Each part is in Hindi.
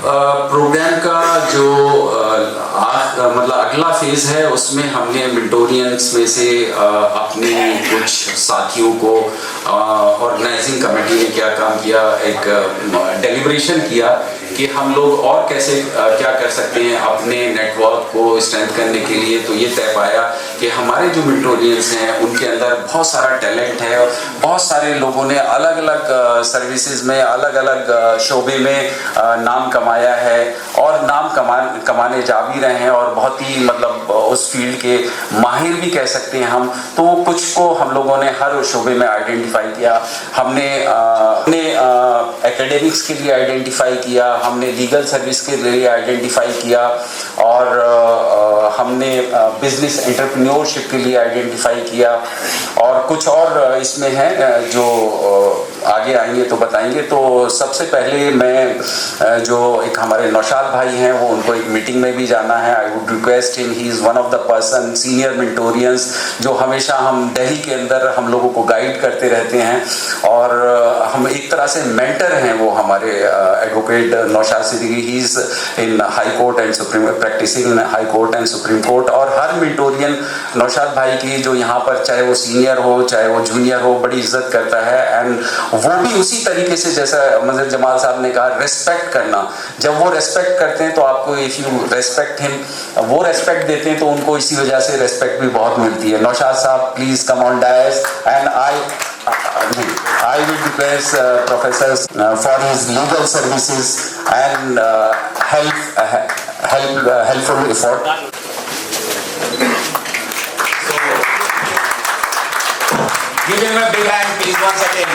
प्रोग्राम का जो मतलब अगला फेज है उसमें हमने मिंटोरियंस में से अपने कुछ साथियों को ऑर्गेनाइजिंग कमेटी ने क्या काम किया, एक डेलिब्रेशन किया कि हम लोग और कैसे क्या कर सकते हैं अपने नेटवर्क को स्ट्रेंथ करने के लिए। तो ये तय पाया कि हमारे जो मिंटोरियंस हैं उनके अंदर बहुत सारा टैलेंट है, बहुत सारे लोगों ने अलग अलग सर्विसेज में अलग अलग शोबे में नाम कमाया है और नाम कमाने जा भी रहे हैं और बहुत ही मतलब उस फील्ड के माहिर भी कह सकते हैं हम। तो कुछ को हम लोगों ने हर शोबे में आइडेंटिफाई किया। हमने एकेडमिक्स के लिए आइडेंटिफाई किया, हमने लीगल सर्विस के लिए आइडेंटिफाई किया और हमने बिजनेस एंटरप्रेन्योरशिप के लिए आइडेंटिफाई किया और कुछ और इसमें है जो आगे आएंगे तो बताएंगे। तो सबसे पहले मैं जो एक हमारे नौशाद भाई हैं वो उनको एक मीटिंग में भी जाना है। I would request him, he is one of the person senior मिंटोरियंस जो हमेशा हम दिल्ली के अंदर हम लोगों को गाइड करते रहते हैं और हम एक तरह से मेंटर हैं वो हमारे advocate Naushad Siddiqui. He is in High Court and Supreme practising in High Court and Supreme Court और हर मिंटोरियन नौशाद भाई की जो यहाँ पर चाहे वो सीनियर हो चाहे वो जूनियर हो बड़ी इज्जत करता है। एंड वो भी उसी तरीके से जैसा मंजर जमाल साहब ने कहा, रेस्पेक्ट करना। जब वो रेस्पेक्ट करते हैं तो आपको इफ यू रेस्पेक्ट हिम, वो रेस्पेक्ट देते हैं तो उनको इसी वजह से रेस्पेक्ट भी बहुत मिलती है। नौशाद साहब please come on dais and I will request Professor for his legal services and helpful effort. Give him a big hand, please, once again.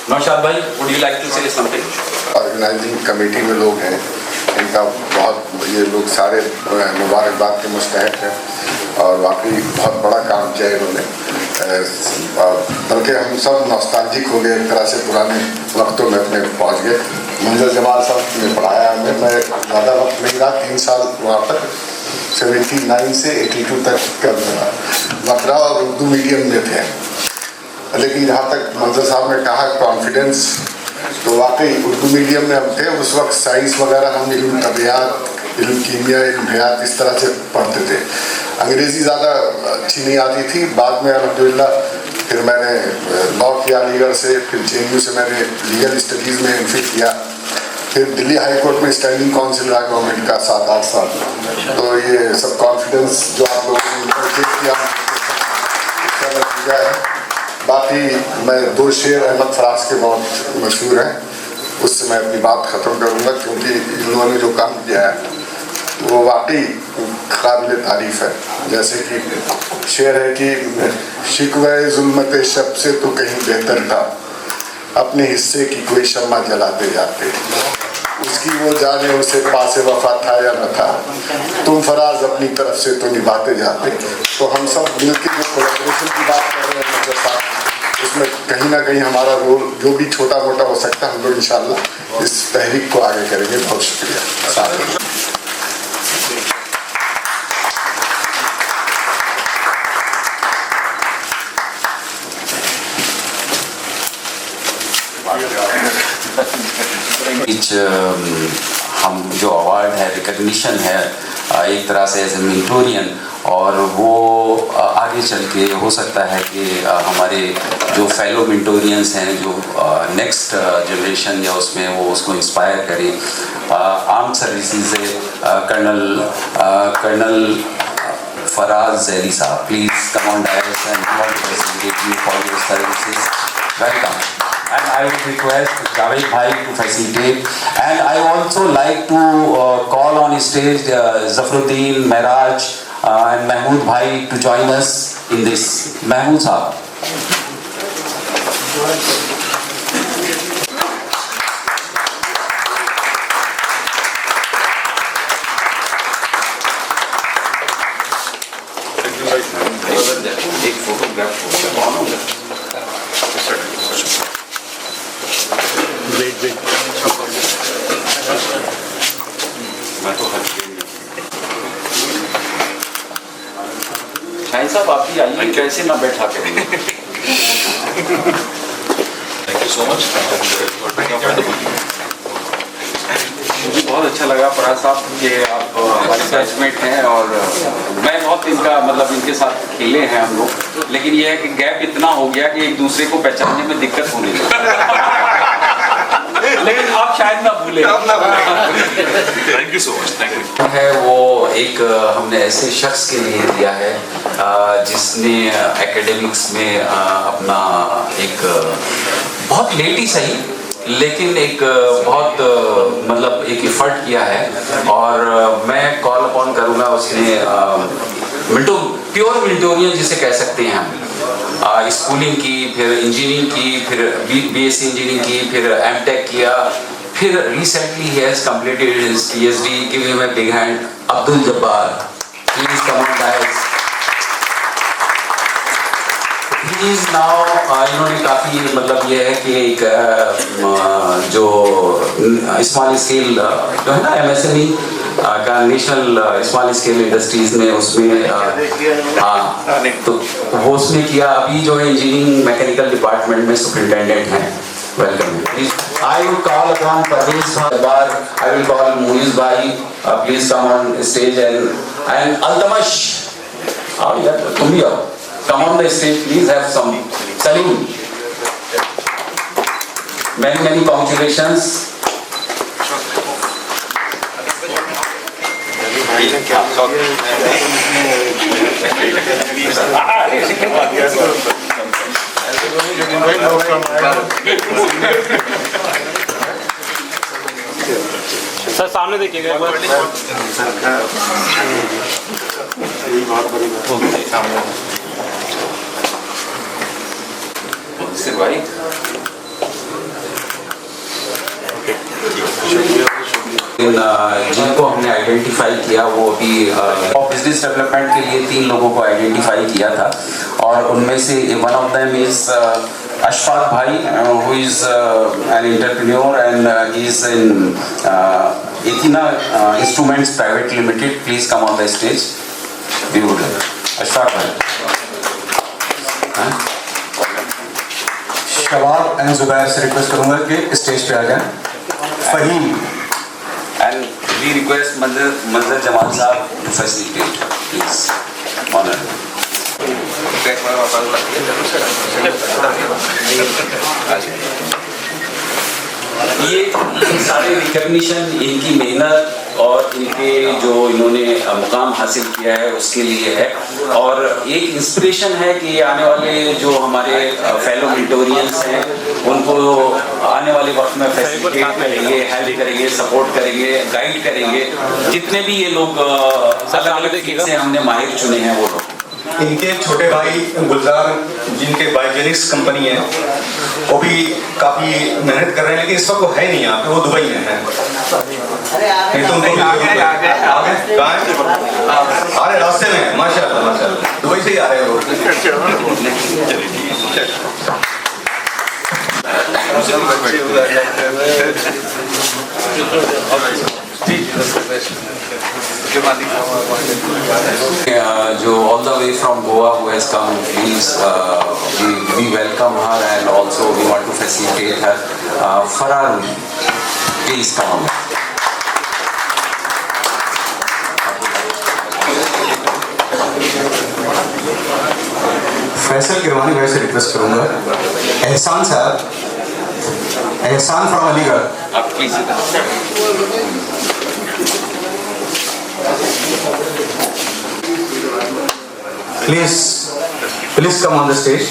Naushad bhai, would you like to say something? Organising committee में लोग हैं, इनका बहुत ये लोग सारे मुबारकबाद के मुस्तहक हैं और वाकई बहुत बड़ा काम किया इन्होंने। बल्कि हम सब नॉस्टैल्जिक हो गए, एक तरह से पुराने वक्तों में अपने पहुँच गए। मंजर जमाल साहब ने पढ़ाया हमें, मैं ज़्यादा वक्त नहीं रहा, 3 साल वहाँ पर 79 से 82 तक का वक्त रहा और उर्दू मीडियम में थे। लेकिन जहाँ तक मंजर साहब ने कहा कॉन्फिडेंस, तो वाकई उर्दू मीडियम में हम थे उस वक्त। साइंस वगैरह हम इल्म तबियात, इल्म कीमिया, इल्म हयात इस तरह से पढ़ते थे। अंग्रेज़ी ज़्यादा अच्छी नहीं आती थी। बाद में अल्हम्दुलिल्लाह फिर मैंने लॉ किया अलीगढ़ से, फिर JNU से मैंने लीगल स्टडीज़ में एमफिल किया, फिर दिल्ली हाई कोर्ट में स्टैंडिंग काउंसिल रहा गवर्नमेंट का 7-8 साल। तो ये सब कॉन्फिडेंस जो आप लोगों ने परचेज किया इसका नतीजा है। बाकी मैं 2 शेर अहमद फराज के बहुत मशहूर हैं, उससे मैं अपनी बात ख़त्म करूँगा क्योंकि इन लोगों ने जो काम किया है वो वाकई काबिल तारीफ़ है। जैसे कि शेर है कि शिकवे जुल्मत शब से तो कहीं बेहतर था, अपने हिस्से की कोई शम्मा जलाते जाते, उसकी वो जाने उसे पासे वफा था या न था, तुम फराज अपनी तरफ से तो निभाते जाते। तो हम सब मिलकर जो कोलैबोरेशन की बात कर रहे हैं मंजर साहब, उसमें कहीं ना कहीं हमारा रोल जो भी छोटा मोटा हो सकता है हम लोग इंशाल्लाह इस तहरीक को आगे करेंगे। बहुत शुक्रिया। हम जो अवार्ड है, रिकग्निशन है एक तरह से एज ए मिंटोरियन, और वो आगे चल के हो सकता है कि हमारे जो फेलो मिंटोरियंस हैं जो नेक्स्ट जनरेशन या उसमें वो उसको इंस्पायर करें। आर्म सर्विसेज से कर्नल फराज जैदी साहब, please come on dais and facilitate you for your services. Welcome. And I would request Javed Bhai to facilitate. And I also like to call on stage Zafruddin, Mehraj and Mahmood Bhai to join us in this. Mahmood Saab. एक फोटोग्राफ शाहीन साहब आप भी आइए, कैसे ना बैठा करेंगे। so much. मुझे बहुत अच्छा लगा फरहाद साहब कि आप हमारे बैचमेट हैं और मैं बहुत इनका मतलब इनके साथ खेले हैं हम लोग, लेकिन ये है कि गैप इतना हो गया कि एक दूसरे को पहचानने में दिक्कत होने लगी। लेकिन आप शायद ना भूले। Thank you so much. Thank you. है वो एक हमने ऐसे शख्स के लिए दिया है जिसने एकेडमिक्स में अपना एक बहुत लेट ही सही लेकिन एक बहुत मतलब एक एफर्ट किया है और मैं कॉल अपॉन करूँगा उसने प्योर मिल्टोरियन जिसे कह सकते हैं हम, स्कूलिंग की, फिर इंजीनियरिंग की, फिर बीएससी इंजीनियरिंग की, फिर एमटेक किया, फिर recently he has completed his PhD. Give him a big hand, Abdul Jabbar, please come on guys. He is now इन्होंने काफ़ी मतलब ये है कि एक जो स्मॉल स्केल जो है ना एमएसएमई का नेशनल स्मॉल स्केल इंडस्ट्रीज में उसमें हाँ तो वो उसने किया। अभी जो है इंजीनियरिंग मैकेनिकल डिपार्टमेंट में सुपरिटेंडेंट हैं। Welcome please. I will call upon Parvez Jabbar, I will call Muiz भाई, please come on stage and Altamash आओ यार तुम भी आओ, come on the stage, please have some salute. Many congratulations. Sir सामने देखिएगा एक बार। भाई जिनको हमने आइडेंटिफाई किया वो अभी बिजनेस डेवलपमेंट के लिए 3 लोगों को आइडेंटिफाई किया था और उनमें से one of them is Ashfaq भाई who is an entrepreneur and he is in Athena instruments private limited. Please come on the stage. Ashfaq भाई। शबाब एंड जुबैर से रिक्वेस्ट करूंगा कि स्टेज पे आ जाएं। फहीम एंड वी रिक्वेस्ट मंजर जमाल साहब टू फैसिलिटेट प्लीज ऑनर। ये सारे रिकग्निशन इनकी मेहनत और इनके जो इन्होंने मुकाम हासिल किया है उसके लिए है और एक इंस्पिरेशन है कि आने वाले जो हमारे फेलो मिल्टोरियंस हैं उनको आने वाले वक्त में फैसिलिटेट करेंगे, हेल्प करेंगे, सपोर्ट करेंगे, गाइड करेंगे। जितने भी ये लोग अलग अलग फील्ड से हमने माहिर चुने हैं वो लोग। इनके छोटे भाई गुलजार जिनके बायोजेनिक्स कंपनी है वो भी काफ़ी मेहनत कर रहे हैं लेकिन इस वक्त वो है नहीं यहाँ पे, वो दुबई में है। नहीं तो उनको आ रहे रास्ते में माशाल्लाह माशाल्लाह दुबई से ही आ रहे हैं वो। जो all the way from Goa who has come, please we welcome her and also we want to facilitate her. Farah, please come on. Faisal Girwani भाई से रिक्वेस्ट करूंगा। एहसान साहब, एहसान फ्रॉम अलीगढ़। आप please please come on the stage.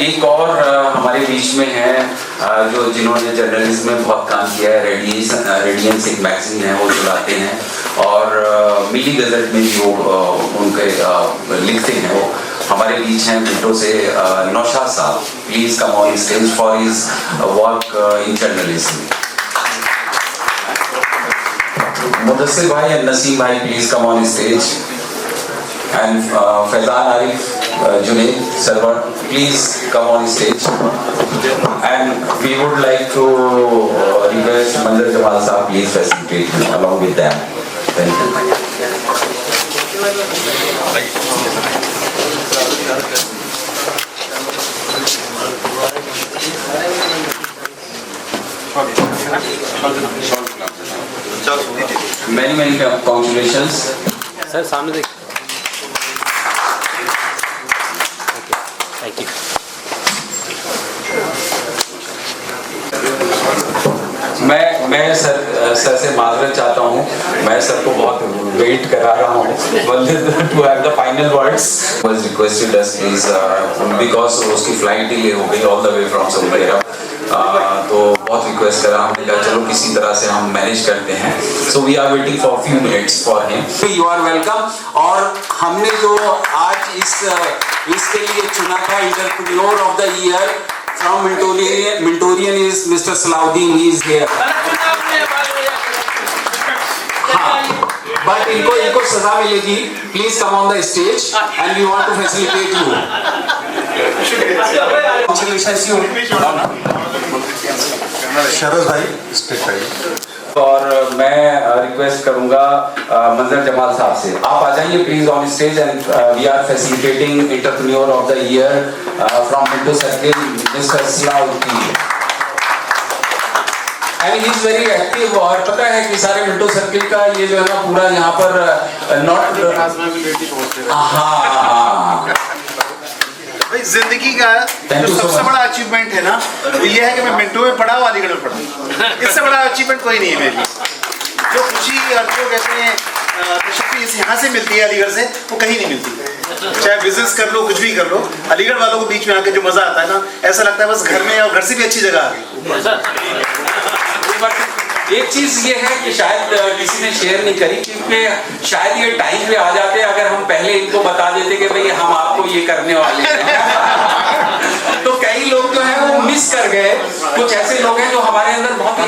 एक और हमारे बीच में है जो जिन्होंने जर्नलिज्म में बहुत काम किया है। रेडियंस एक मैगजीन है वो चलाते हैं और मिली गजट में भी वो उनके लिखते हैं। वो हमारे बीच हैं मिनटों से नौशाद साहब, please come on stage for his work in journalism. Mudassir भाई एंड नसीम भाई, please come on stage. and Faizan Arif Junaid Sarwar, please come on stage. And we would like to request Manzar Jamal Sahab, please facilitate along with them. Thank you. Many congratulations. Sir सामने देखिए। Thank you. मैं सर से माजरत चाहता हूँ, मैं सर को बहुत वेट करा रहा हूँ to have the final words. was requested us please because उसकी फ्लाइट डिले हो गई all the way from Saudi Arabia, तो बहुत रिक्वेस्ट करा, हमने कहा चलो किसी तरह से हम मैनेज करते हैं। So we are waiting for few minutes for him. You are welcome। और हमने जो आज इसके लिए चुना था entrepreneur of the year from Mintorian is Mr. Salahuddin, he is here। हाँ, but इनको सजा मिलेगी। Please come on the stage and we want to facilitate you। Congratulations you। शरद भाई स्टेट भाई। और मैं रिक्वेस्ट करूंगा मंजर जमाल साहब से, आप आ जाइए please on stage and we are facilitating entrepreneur of the year from Minto Circle mister Salahuddin and he is very active. और पता है कि सारे मिंटो सर्किल का ये जो है ना पूरा यहाँ पर नॉट हाँ जिंदगी का जो सबसे बड़ा अचीवमेंट है ना, तो ये है कि मैं मिंटो में पढ़ा हूँ, अलीगढ़ में पढ़ा हूँ। इससे बड़ा अचीवमेंट कोई नहीं है मेरे लिए। जो खुशी और जो कहते हैं तशक्की यहाँ से मिलती है अलीगढ़ से, वो कहीं नहीं मिलती। चाहे बिजनेस कर लो, कुछ भी कर लो, अलीगढ़ वालों को बीच में आके जो मजा आता है ना, ऐसा लगता है बस घर में, और घर से भी अच्छी जगह आ गई। एक चीज ये है कि शायद किसी ने शेयर नहीं करी, क्योंकि शायद ये टाइम पे आ जाते अगर हम पहले इनको बता देते कि भाई हम आपको ये करने वाले हैं तो कई लोग जो है वो मिस कर गए। कुछ ऐसे लोग हैं जो हमारे अंदर बहुत